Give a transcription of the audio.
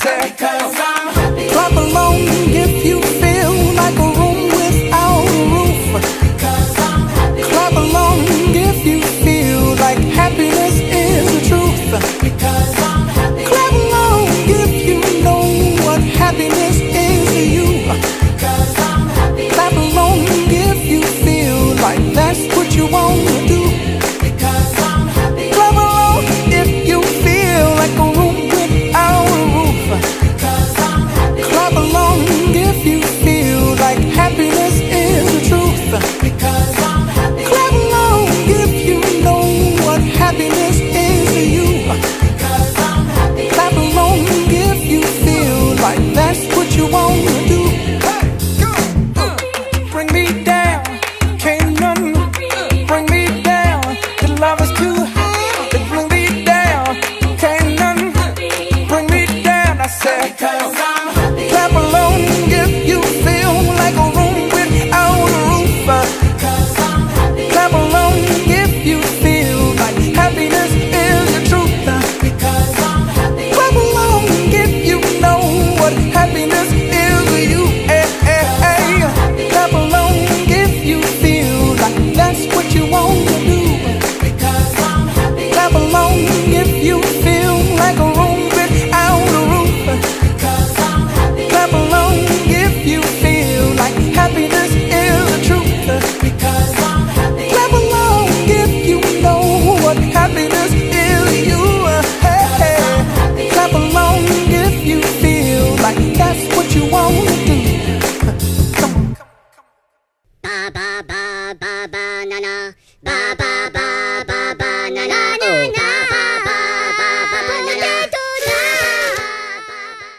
said, because I'm happy. clap along if you feel like a room without a roof. Because I'm happy. Clap along if you feel like happiness is the truth. Because I'm happy. Clap along if you know what happiness is to you. Because I'm happy. Clap along if you feel like that's what you want to do. Because I'm happy. Clap along if you feel like a room without a roof. Because I'm happy. Clap along if you feel like happiness is the truth. Because I'm happy. Clap along if you know what happiness is to you. Because I'm happy. Clap along if you feel like that's what you want to do. Bring me down, can't none bring me down. The love is too high to bring me down. Can't none bring me down. I said, Because I'm